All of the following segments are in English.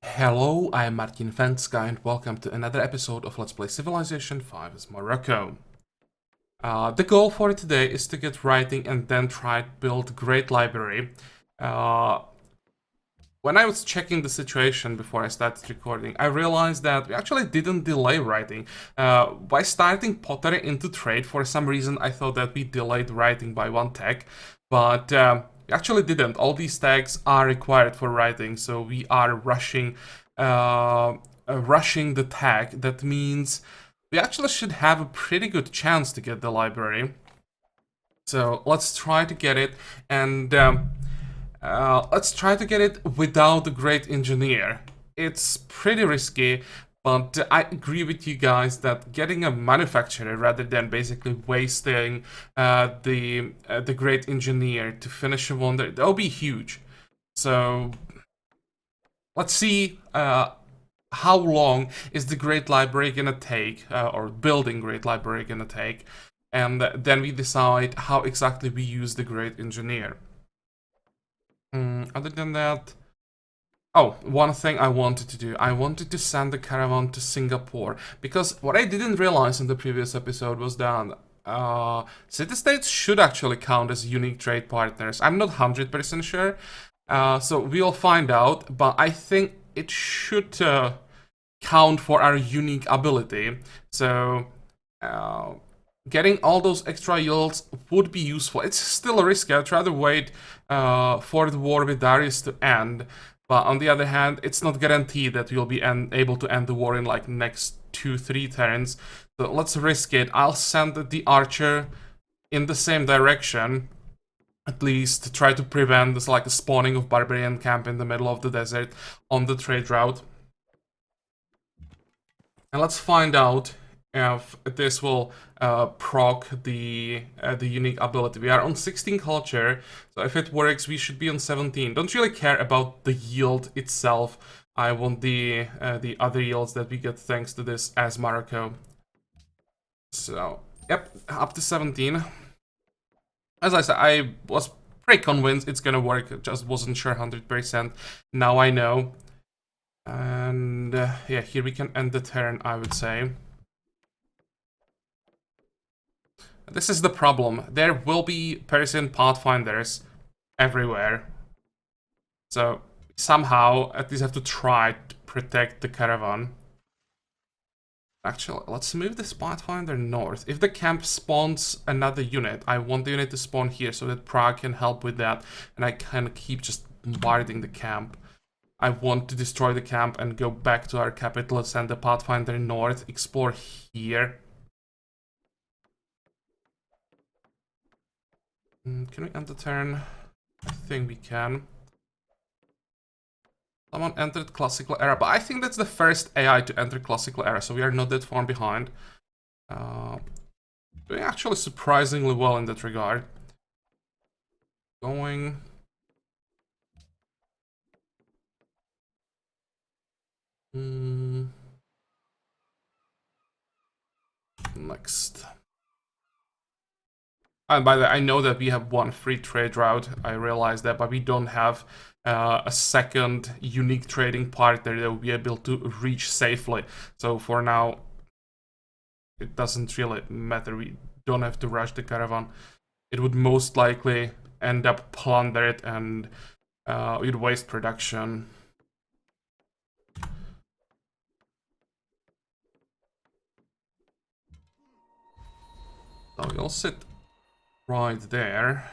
Hello, I am Martin Fencka and welcome to another episode of Let's Play Civilization 5 as Morocco. The goal for today is to get writing and then try to build great library. When I was checking the situation before I started recording, I realized that we actually didn't delay writing. By starting pottery into trade, for some reason I thought that we delayed writing by one tag, but we actually didn't. All these tags are required for writing, so we are rushing the tag. That means we actually should have a pretty good chance to get the library. So let's try to get it, and let's try to get it without a great engineer. It's pretty risky, but I agree with you guys that getting a manufacturer rather than basically wasting the great engineer to finish a wonder, that'll be huge. So let's see how long is the great library gonna take, or building great library gonna take, and then we decide how exactly we use the great engineer. Other than that, oh, one thing I wanted to do. I wanted to send the caravan to Singapore, because what I didn't realize in the previous episode was that city-states should actually count as unique trade partners. I'm not 100% sure, so we'll find out, but I think it should count for our unique ability. So getting all those extra yields would be useful. It's still risky. I'd rather wait for the war with Darius to end. But on the other hand, it's not guaranteed that we'll be able to end the war in like next 2-3 turns. So let's risk it. I'll send the archer in the same direction, at least to try to prevent this like a spawning of barbarian camp in the middle of the desert on the trade route. And let's find out if this will proc the unique ability. We are on 16 culture, so if it works, we should be on 17. Don't really care about the yield itself. I want the other yields that we get thanks to this as Morocco. So, yep, up to 17. As I said, I was pretty convinced it's gonna work, just wasn't sure 100%. Now I know. And yeah, here we can end the turn, I would say. This is the problem. There will be Persian pathfinders everywhere. So somehow, at least have to try to protect the caravan. Actually, let's move this pathfinder north. If the camp spawns another unit, I want the unit to spawn here so that Prague can help with that. And I can keep just bombarding the camp. I want to destroy the camp and go back to our capital, send the pathfinder north, explore here. Can we end the turn? I think we can. Someone entered classical era, but I think that's the first AI to enter classical era, so we are not that far behind. Doing actually surprisingly well in that regard. Going. Next. And by the way, I know that we have one free trade route. I realize that, but we don't have a second unique trading partner that will be able to reach safely. So for now, it doesn't really matter. We don't have to rush the caravan. It would most likely end up plunder it and we'd waste production. So we'll sit right there.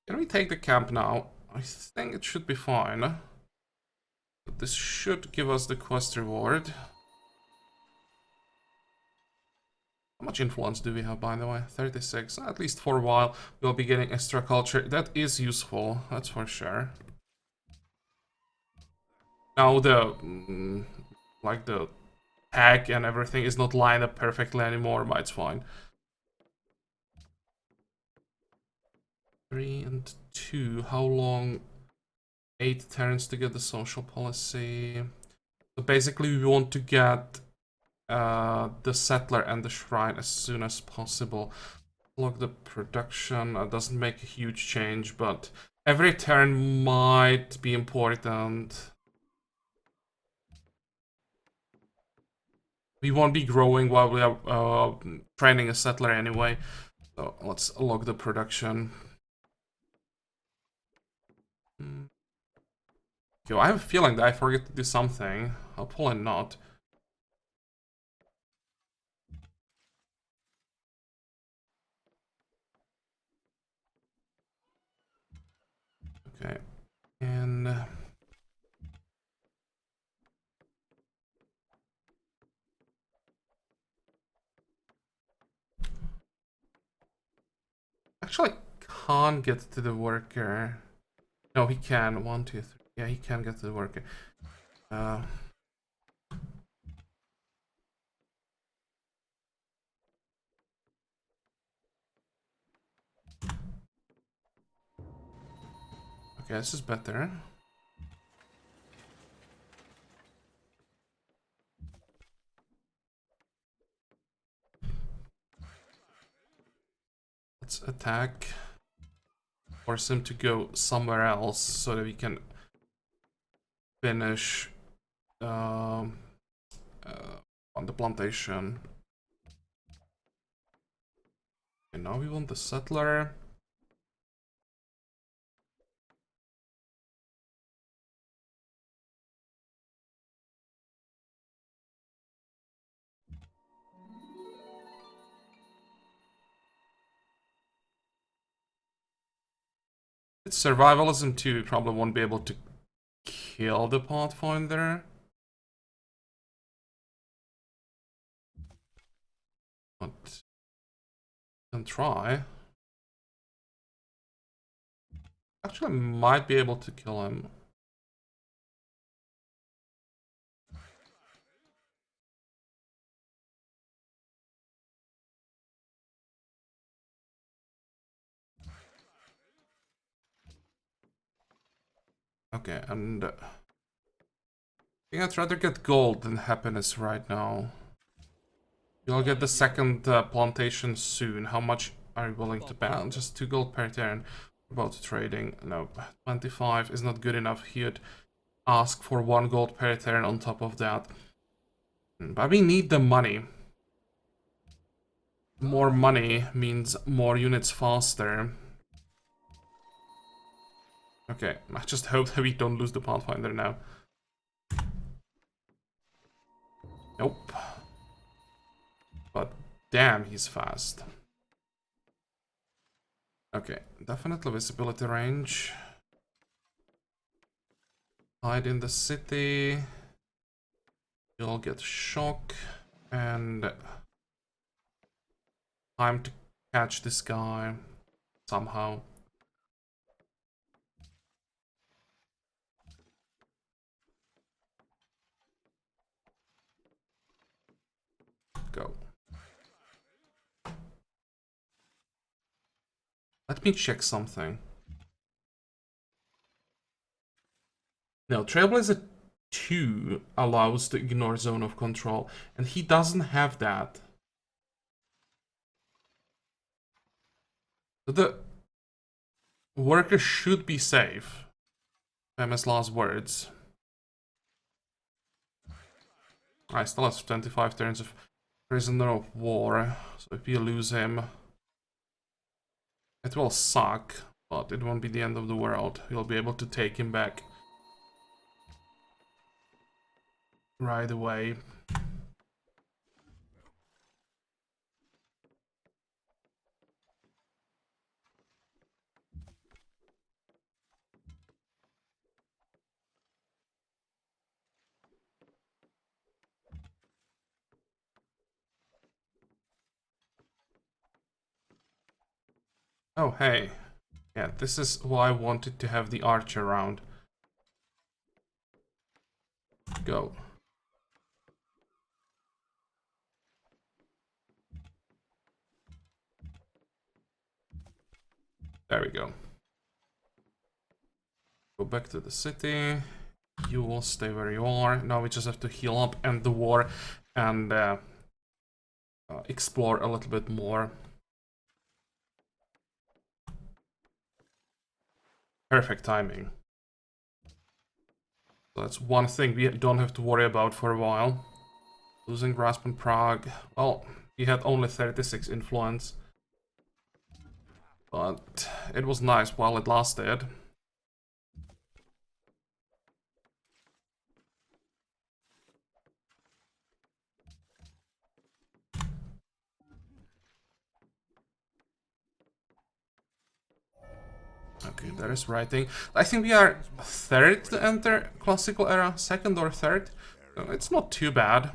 Can we take the camp now? I think it should be fine. But this should give us the quest reward. How much influence do we have, by the way? 36. At least for a while, we'll be getting extra culture. That is useful, that's for sure. Now the like the tag and everything is not lined up perfectly anymore, but it's fine. 3 and 2. How long? 8 turns to get the social policy. So basically, we want to get the settler and the shrine as soon as possible. Lock the production. Doesn't make a huge change, but every turn might be important. We won't be growing while we are training a settler anyway. So let's log the production. Yo, I have a feeling that I forget to do something. I'll pull a knot. Okay, and actually can't get to the worker. No, he can. 1, 2, 3. Yeah, he can get to the worker. Okay, this is better. Let's attack. Force him to go somewhere else so that we can finish on the plantation. Okay, now we want the settler. It's survivalism too. We probably won't be able to kill the Pathfinder. But can try. Actually, might be able to kill him. Okay, and I think I'd rather get gold than happiness right now. You'll get the second plantation soon. How much are you willing to pay? Just 2 gold per turn. About trading. No, 25 is not good enough. He'd ask for 1 gold per turn on top of that. But we need the money. More money means more units faster. Okay, I just hope that we don't lose the Pathfinder now. Nope. But damn, he's fast. Okay, definitely visibility range. Hide in the city. You'll get shock. And time to catch this guy somehow. Go. Let me check something. No, Trailblazer 2 allows to ignore zone of control, and he doesn't have that. So the worker should be safe. Famous last words. I still have 25 turns of prisoner of war, so if we lose him, it will suck, but it won't be the end of the world. We'll be able to take him back right away. Oh, hey. Yeah, this is why I wanted to have the archer around. Go. There we go. Go back to the city. You will stay where you are. Now we just have to heal up, end the war, and explore a little bit more. Perfect timing. So that's one thing we don't have to worry about for a while. Losing grasp on Prague. Well, he had only 36 influence. But it was nice while it lasted. Okay, there is writing. I think we are third to enter classical era, second or third. It's not too bad.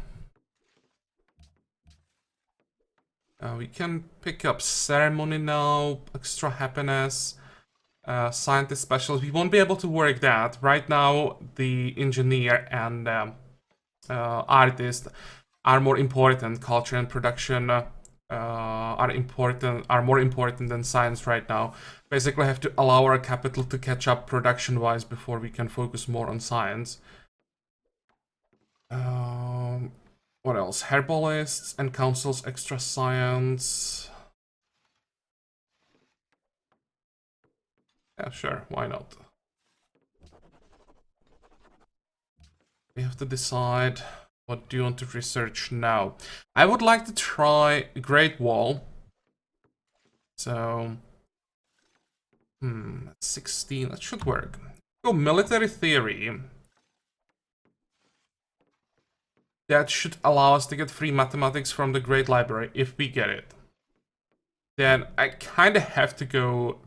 We can pick up ceremony now, extra happiness, scientist specialist. We won't be able to work that. Right now, the engineer and artist are more important. Culture and production are more important than science right now. Basically, have to allow our capital to catch up production-wise before we can focus more on science. What else? Herbalists and councils, extra science. Yeah, sure, why not? We have to decide what do you want to research now. I would like to try Great Wall. So, 16, that should work. Go military theory. That should allow us to get free mathematics from the Great Library, if we get it. Then I kind of have to go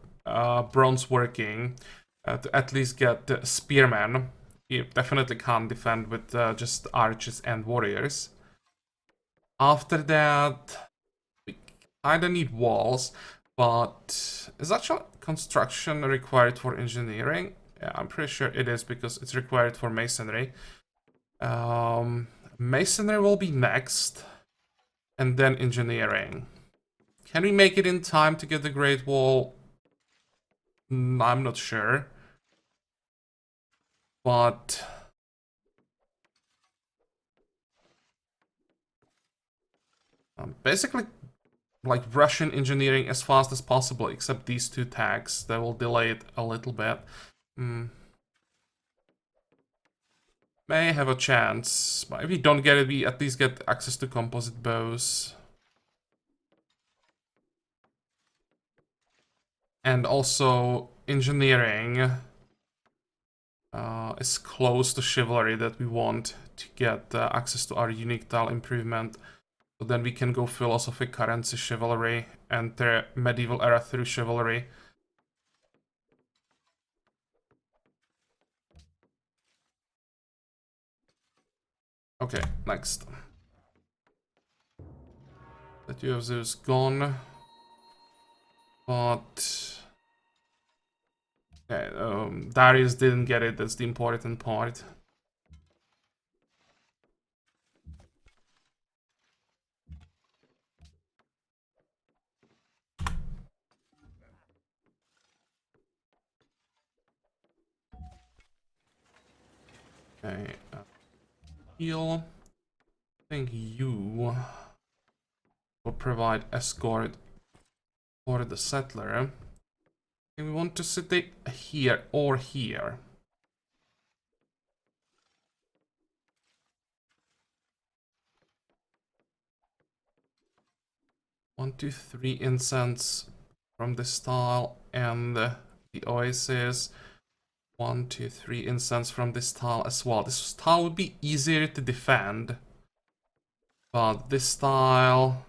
bronze working to at least get the spearman. You definitely can't defend with just archers and warriors. After that, we kind of need walls, but is actual construction required for engineering? Yeah, I'm pretty sure it is because it's required for masonry. Masonry will be next, and then engineering. Can we make it in time to get the Great Wall? I'm not sure. But basically, like Russian engineering as fast as possible, except these two tags. That will delay it a little bit. May have a chance, but if we don't get it, we at least get access to composite bows. And also, engineering is close to chivalry that we want to get access to our unique tile improvement. So then we can go philosophy, currency, chivalry, enter medieval era through chivalry. Okay, next. That you have Zeus gone. But okay, Darius didn't get it, that's the important part. Okay, heal. I think you will provide escort for the settler. And we want to sit it here or here. One, two, three incense from this tile and the oasis. 1, 2, 3 incense from this tile as well. This tile would be easier to defend, but this tile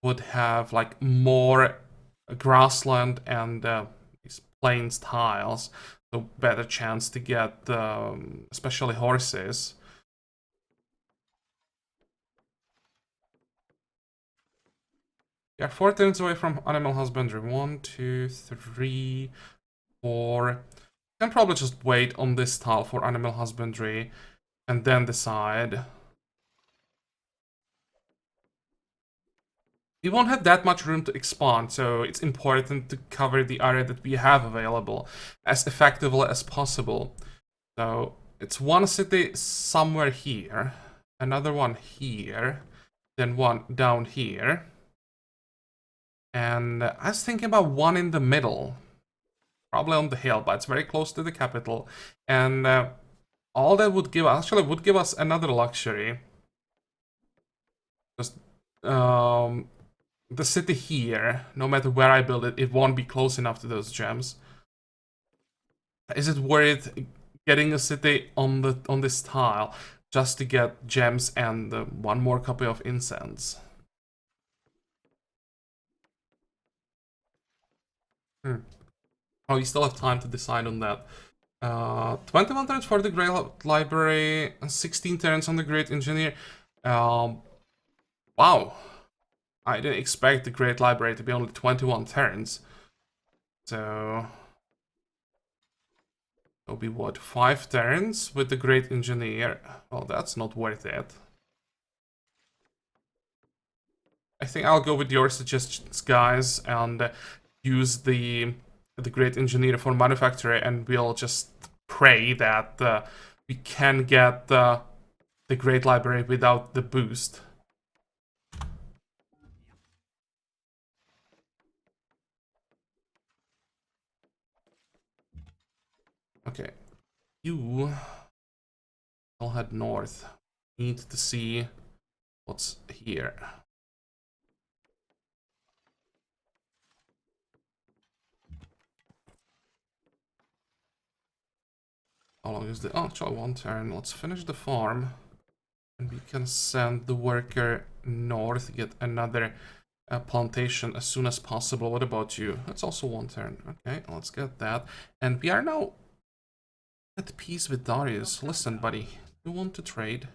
would have like more grassland and these plains tiles, so better chance to get especially horses. We are 4 turns away from animal husbandry. 1, 2, 3, 4. Can probably just wait on this tile for animal husbandry and then decide. We won't have that much room to expand, so it's important to cover the area that we have available as effectively as possible. So it's one city somewhere here, another one here, then one down here. And I was thinking about one in the middle. Probably on the hill, but it's very close to the capital. And all that would give us, actually would give us another luxury. Just the city here, no matter where I build it, it won't be close enough to those gems. Is it worth getting a city on this tile just to get gems and one more copy of incense? Oh, you still have time to decide on that. 21 turns for the Great Library, 16 turns on the Great Engineer. Wow. I didn't expect the Great Library to be only 21 turns. So... it'll be what, 5 turns with the Great Engineer? Well, that's not worth it. I think I'll go with your suggestions, guys, and use the Great Engineer for Manufacturer, and we'll just pray that we can get the Great Library without the boost. Okay, you will head north. Need to see what's here. How long is the... oh, actually 1 turn. Let's finish the farm. And we can send the worker north, get another plantation as soon as possible. What about you? That's also 1 turn. Okay, let's get that. And we are now at peace with Darius. Listen, buddy, you want to trade?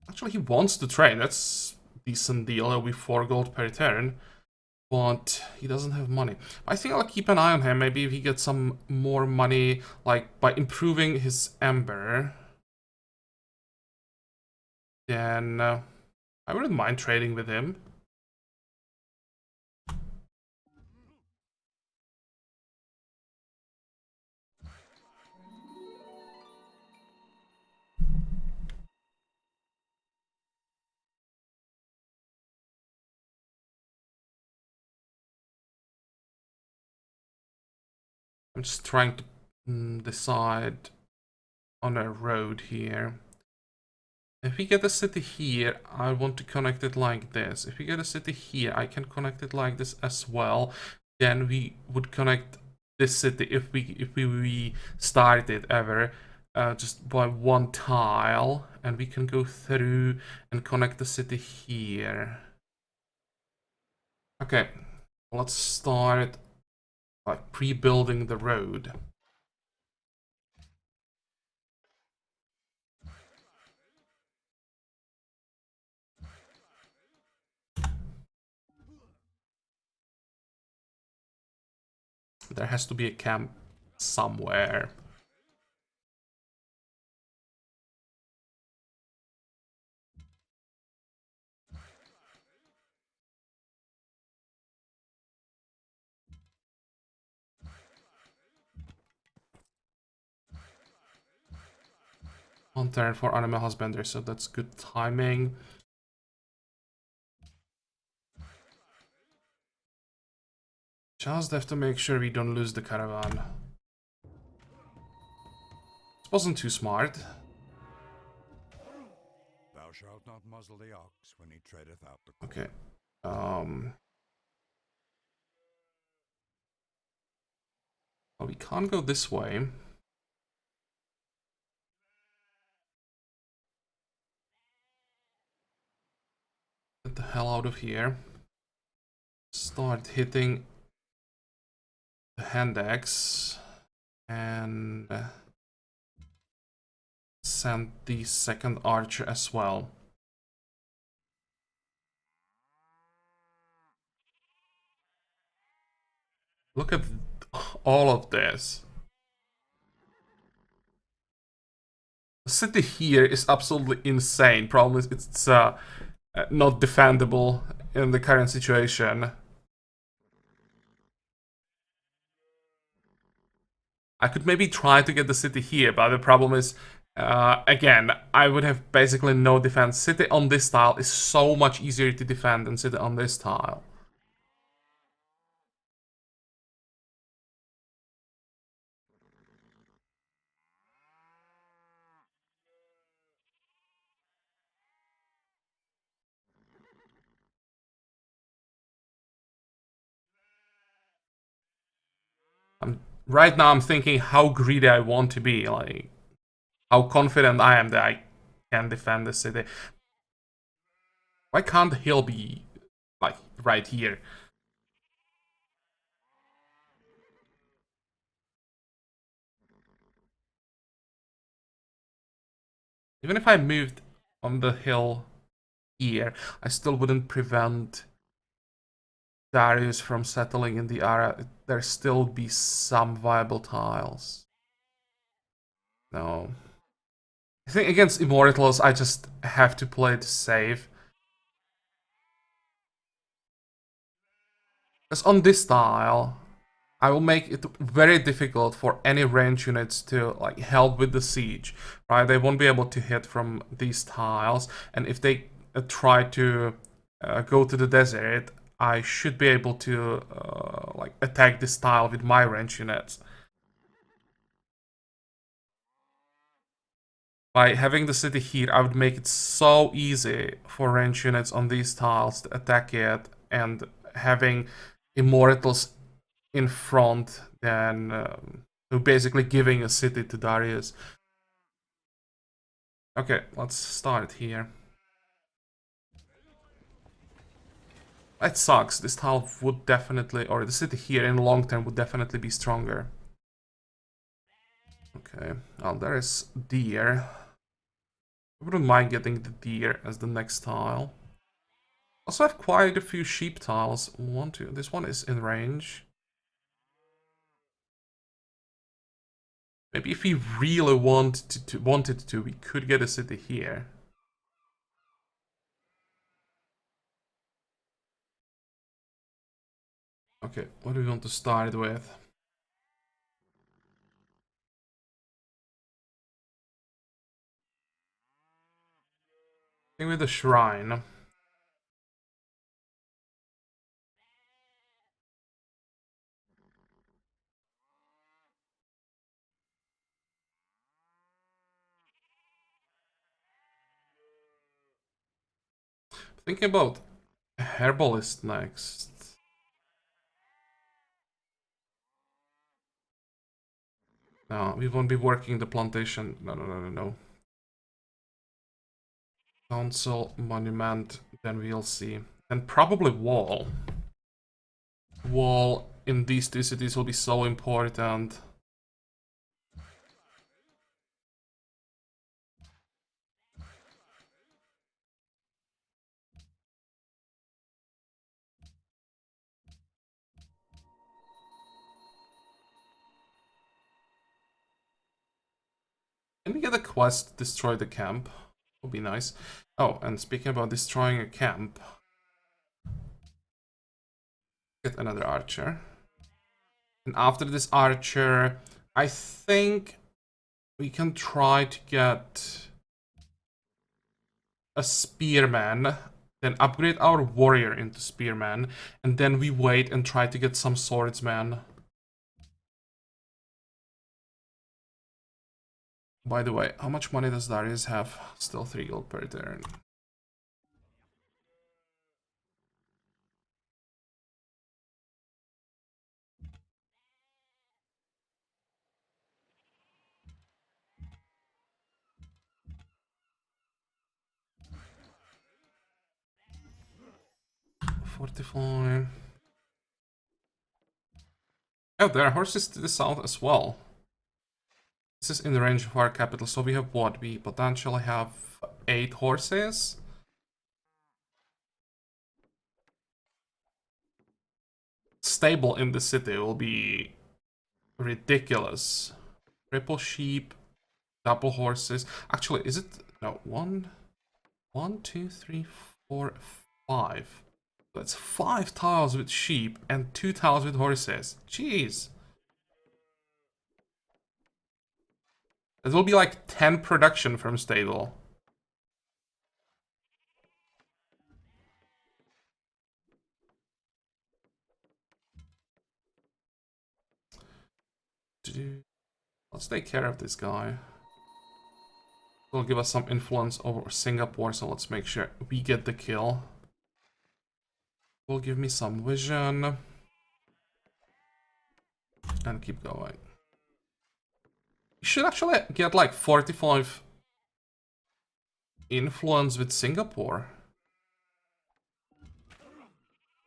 Actually, he wants to trade. That's a decent deal. It'll be 4 gold per turn. But he doesn't have money. I think I'll keep an eye on him. Maybe if he gets some more money, like by improving his Ember, then I wouldn't mind trading with him. I'm just trying to decide on a road here. If we get a city here, I want to connect it like this. If we get a city here, I can connect it like this as well. Then we would connect this city if we start it ever, just by 1 tile, and we can go through and connect the city here. Okay, let's start by pre-building the road. There has to be a camp somewhere. On turn for animal husbandry, so that's good timing. Just have to make sure we don't lose the caravan. This wasn't too smart. Thou shalt not muzzle the ox when he treadeth out the corn. Okay. Well, we can't go this way. Get the hell out of here. Start hitting the hand axe and send the second archer as well. Look at all of this. The city here is absolutely insane. Problem is it's not defendable in the current situation. I could maybe try to get the city here, but the problem is, again, I would have basically no defense. City on this tile is so much easier to defend than city on this tile. right now I'm thinking how greedy I want to be, like how confident I am that I can defend the city. Why can't the hill be like right here? Even if I moved on the hill here, I still wouldn't prevent Darius from settling in the area. There still be some viable tiles. No. I think against Immortals, I just have to play it safe. Because on this tile, I will make it very difficult for any range units to like help with the siege, right? They won't be able to hit from these tiles, and if they try to go to the desert, I should be able to like attack this tile with my range units. By having the city here, I would make it so easy for range units on these tiles to attack it, and having immortals in front than basically giving a city to Darius. Okay, let's start here. That sucks. This tile would definitely, or the city here in the long term would definitely be stronger. Okay, well, there is deer. I wouldn't mind getting the deer as the next tile. Also, I have quite a few sheep tiles. One, two. This one is in range. Maybe if we really wanted to, we could get a city here. Okay, what do we want to start with? I think with the shrine. Thinking about herbalist next. No, we won't be working the plantation. No, no, no, no, no. Council, monument, then we'll see. And probably wall. Wall in these two cities will be so important. Can we get a quest to destroy the camp? Would be nice. Oh, and speaking about destroying a camp, get another archer. And after this archer, I think we can try to get a spearman, then upgrade our warrior into spearman, and then we wait and try to get some swordsman. By the way, how much money does Darius have? Still 3 gold per turn. $45. Oh, there are horses to the south as well. This is in the range of our capital, so we have what? We potentially have 8 horses. Stable in the city will be ridiculous. Triple sheep, double horses. Actually, is it? No, one, two, three, four, 5. That's 5 tiles with sheep and 2 tiles with horses. Jeez. It will be like 10 production from stable. Let's take care of this guy. Will give us some influence over Singapore, so let's make sure we get the kill. Will give me some vision. And keep going. You should actually get like 45 influence with Singapore.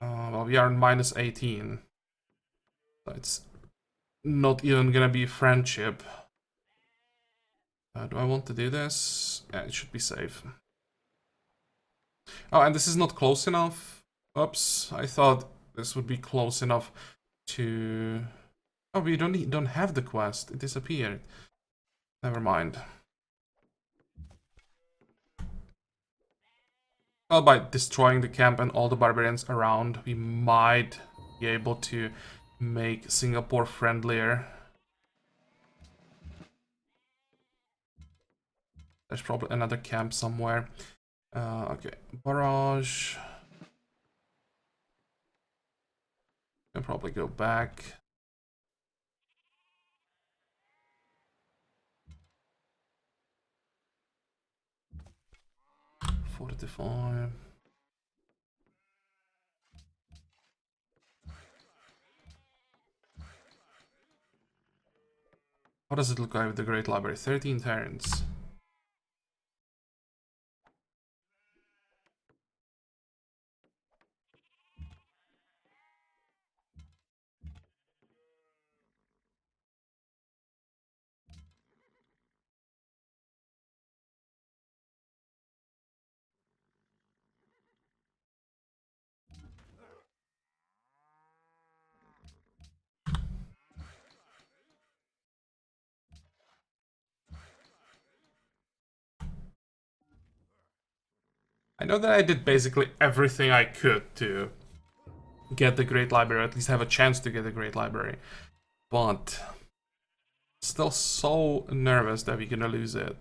Well, we are in minus 18. So it's not even gonna be friendship. Do I want to do this? Yeah, it should be safe. Oh, and this is not close enough. Oops, I thought this would be close enough to... Oh, we don't have the quest. It disappeared. Never mind. Well, by destroying the camp and all the barbarians around, we might be able to make Singapore friendlier. There's probably another camp somewhere. Okay, barrage. Can probably go back. Fortify. How does it look like with the Great Library? 13 turns. I know that I did basically everything I could to get the Great Library, or at least have a chance to get the Great Library. But still so nervous that we're gonna lose it.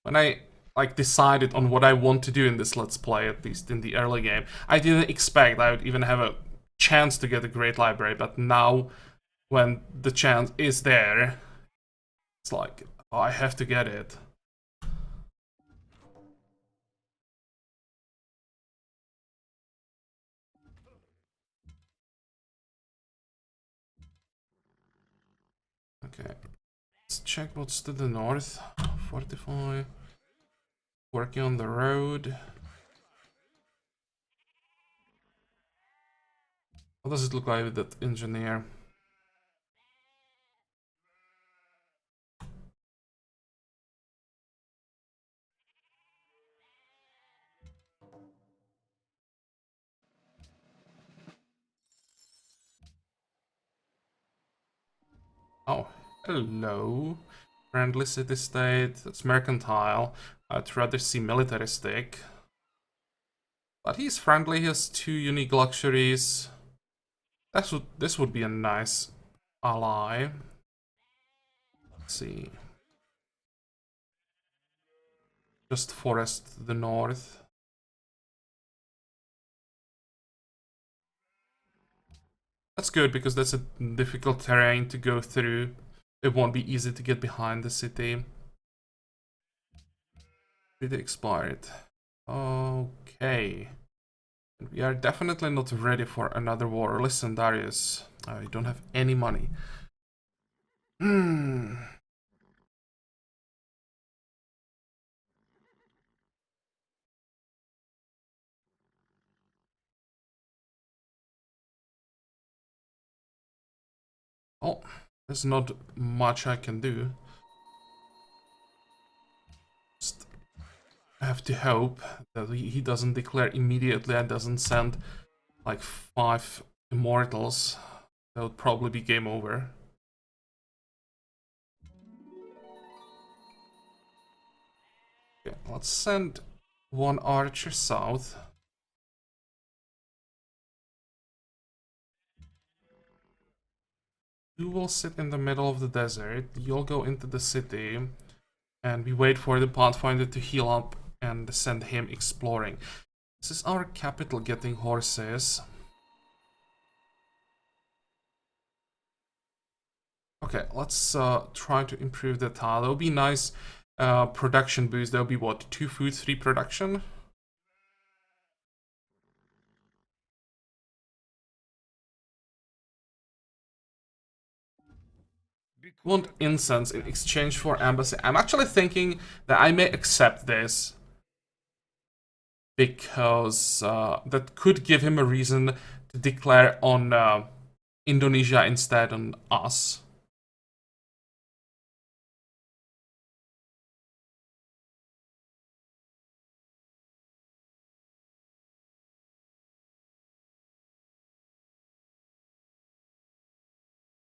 When I like decided on what I want to do in this Let's Play, at least in the early game, I didn't expect I would even have a chance to get a Great Library, but now when the chance is there, it's like, oh, I have to get it. Okay, let's check what's to the north. Fortify. Working on the road. How does it look like with that engineer? Oh, hello. Friendly city-state. That's mercantile. I'd rather see militaristic. But he's friendly. He has 2 unique luxuries. This would be a nice ally. Let's see. Just forest to the north. That's good because that's a difficult terrain to go through. It won't be easy to get behind the city. City expired. Okay. We are definitely not ready for another war. Listen, Darius, I don't have any money. Oh, there's not much I can do. Just have to hope that he doesn't declare immediately and doesn't send like 5 immortals. That would probably be game over. Okay, let's send 1 archer south. You will sit in the middle of the desert. You'll go into the city. And we wait for the Pathfinder to heal up and send him exploring. This is our capital getting horses. Okay, let's try to improve the tile. It would be nice production boost, that would be what? 2 food, 3 production? Want incense in exchange for embassy. I'm actually thinking that I may accept this because that could give him a reason to declare on Indonesia instead on us.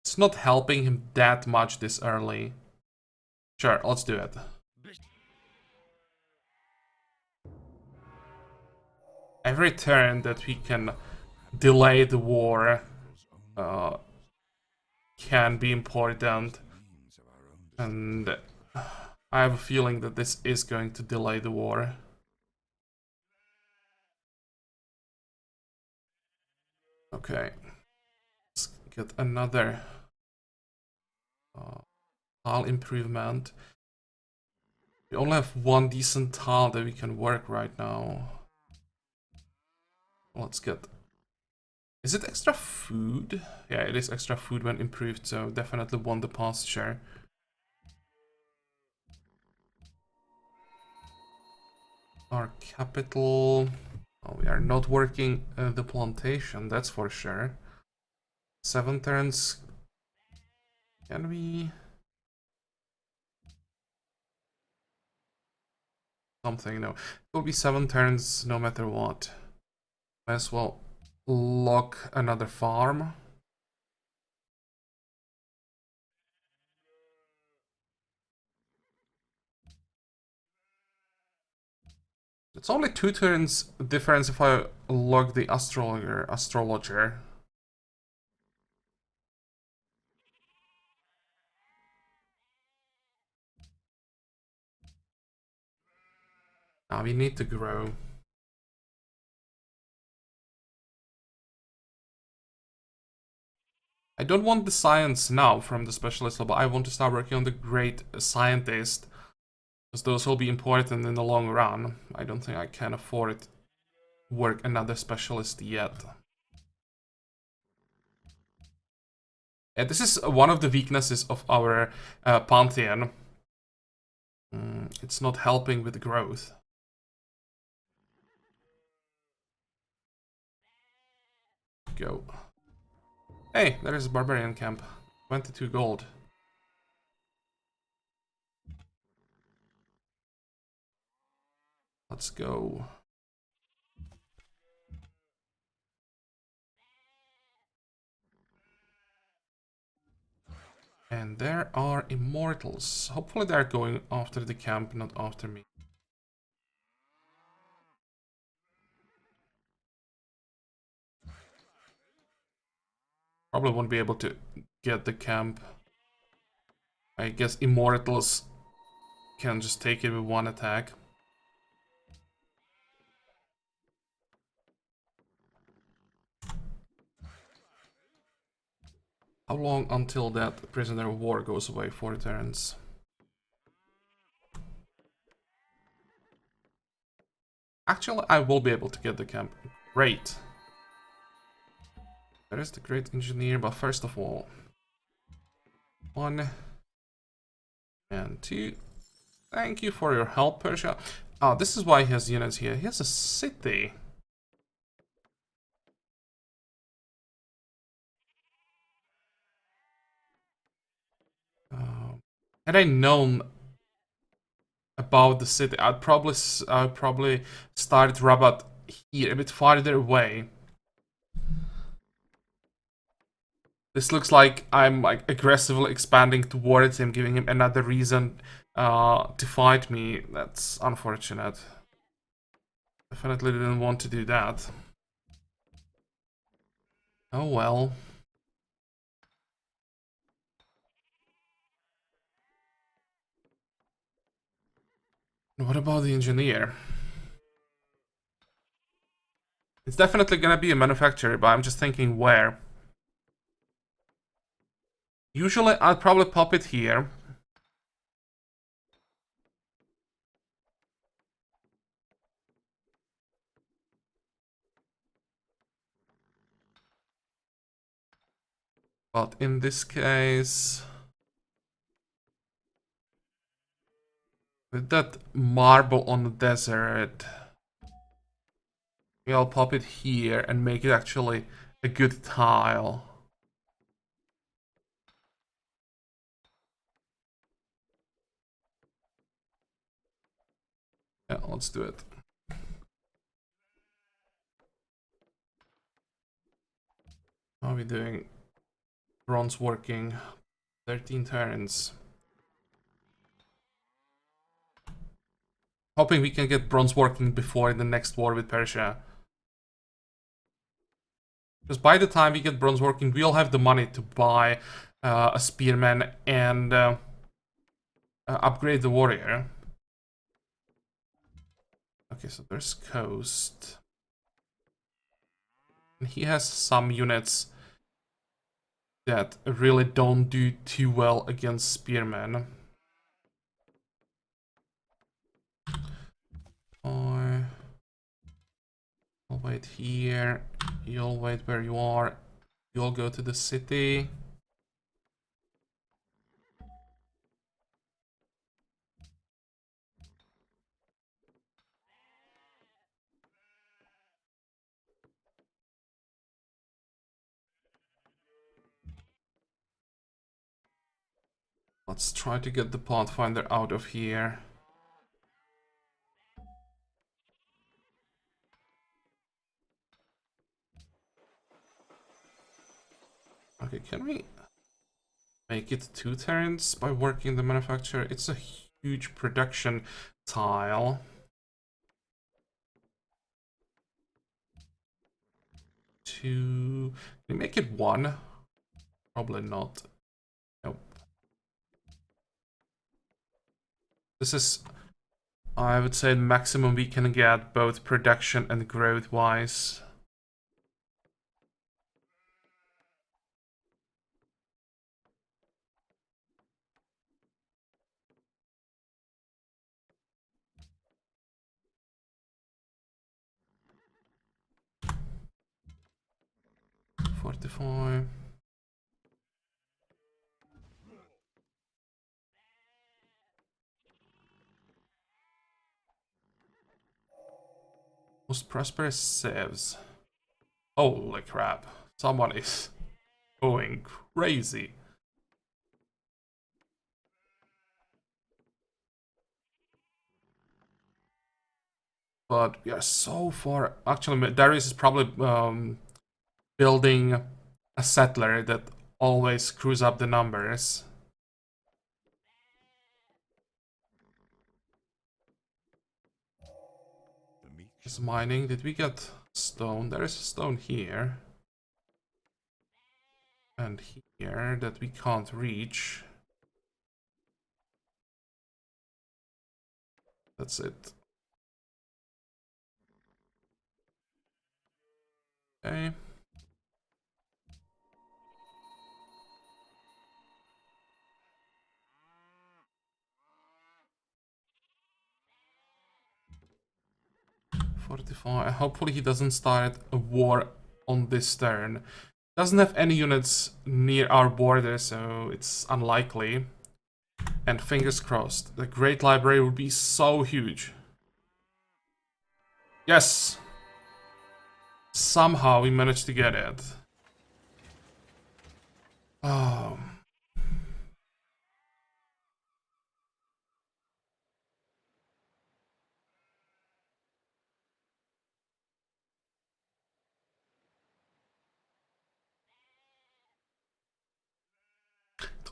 It's not helping him that much this early. Sure, let's do it. Every turn that we can delay the war can be important. And I have a feeling that this is going to delay the war. Okay. Let's get another tile improvement. We only have one decent tile that we can work right now. Let's get... Is it extra food? Yeah, it is extra food when improved, so definitely want the pasture. Our capital... Oh, we are not working the plantation, that's for sure. 7 turns. Can we... Something, no. It will be 7 turns no matter what. Might as well lock another farm. It's only 2 turns difference if I log the astrologer. Now we need to grow. I don't want the science now from the specialist level. I want to start working on the great scientist, because those will be important in the long run. I don't think I can afford to work another specialist yet. Yeah, this is one of the weaknesses of our Pantheon. It's not helping with growth. Go. Hey, there is a barbarian camp. 22 gold. Let's go. And there are immortals. Hopefully they're going after the camp, not after me. Probably won't be able to get the camp. I guess immortals can just take it with one attack. How long until that prisoner of war goes away? 4 turns. Actually, I will be able to get the camp. Great. There is the great engineer, but first of all, 1 and 2. Thank you for your help, Persia. Oh, this is why he has units here. He has a city. Had I known about the city, I'd probably start Rabat here, a bit farther away. This looks like I'm like aggressively expanding towards him, giving him another reason to fight me. That's unfortunate. Definitely didn't want to do that. Oh well. What about the engineer? It's definitely gonna be a manufacturer, but I'm just thinking where. Usually I'd probably pop it here. But in this case, with that marble on the desert, I'll pop it here and make it actually a good tile. Yeah, let's do it. How are we doing? Bronze working. 13 turns. Hoping we can get bronze working before the next war with Persia. Because by the time we get bronze working, we'll have the money to buy a spearman and upgrade the warrior. Okay, so there's coast. And he has some units that really don't do too well against spearmen. I'll wait here. You'll wait where you are. You'll go to the city. Let's try to get the Pathfinder out of here. Okay, can we make it 2 turns by working the manufacturer? It's a huge production tile. 2. Can we make it 1? Probably not. Nope. This is, I would say, the maximum we can get both production and growth wise. Fortify. Most prosperous saves. Holy crap. Someone is going crazy. But we are so far. Actually, Darius is probably building a settler that always screws up the numbers. Is mining. Did we get stone? There is a stone here. And here that we can't reach. That's it. Okay. Fortify. Hopefully he doesn't start a war on this turn. Doesn't have any units near our border, so it's unlikely. And fingers crossed, the Great Library would be so huge. Yes! Somehow we managed to get it. Oh.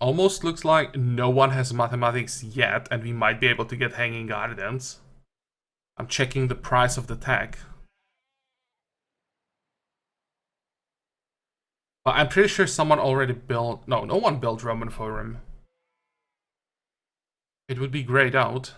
Almost looks like no one has mathematics yet, and we might be able to get Hanging Gardens. I'm checking the price of the tech. But I'm pretty sure someone already built... No, no one built Roman Forum. It would be grayed out.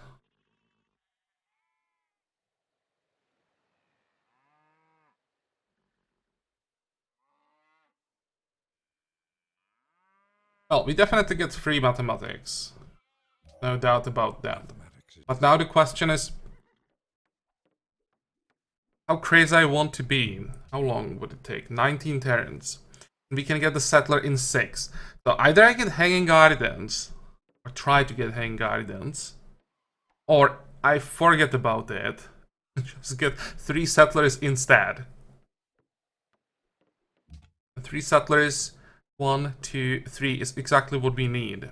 Well, we definitely get free mathematics. No doubt about that. But now the question is... how crazy I want to be. How long would it take? 19 turns. We can get the settler in 6. So either I get Hanging Gardens, or try to get Hanging Gardens, or I forget about it. Just get 3 settlers instead. 3 settlers, 1, 2, 3 is exactly what we need.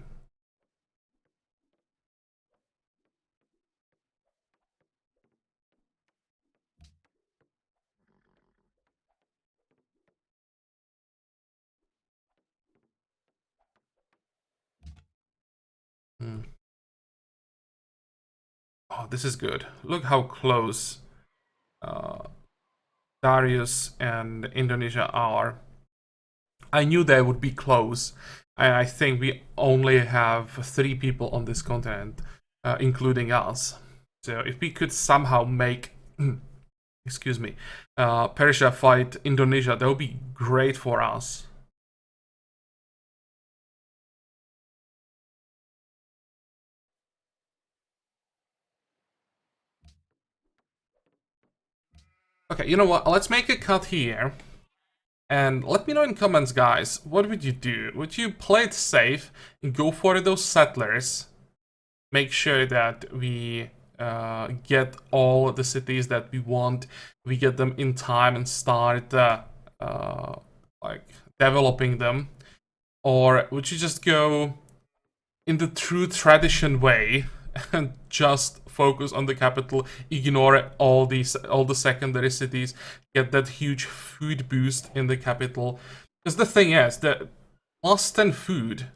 Hmm. Oh, this is good. Look how close Darius and Indonesia are. I knew they would be close. I think we only have 3 people on this continent, including us. So if we could somehow make, excuse me, Persia fight Indonesia, that would be great for us. Okay, you know what? Let's make a cut here. And let me know in comments, guys, what would you do? Would you play it safe and go for those settlers? Make sure that we get all the cities that we want. We get them in time and start like developing them. Or would you just go in the true tradition way and just focus on the capital, ignore all the secondary cities, get that huge food boost in the capital? Because the thing is, the plus 10 food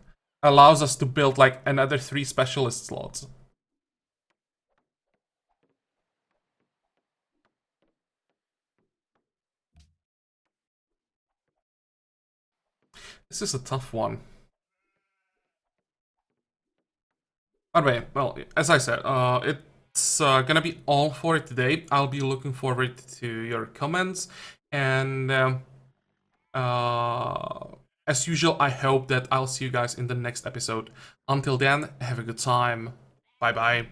allows us to build like another 3 specialist slots. This is a tough one. By the way, well, as I said, it's gonna be all for today. I'll be looking forward to your comments, and as usual, I hope that I'll see you guys in the next episode. Until then, have a good time. Bye bye.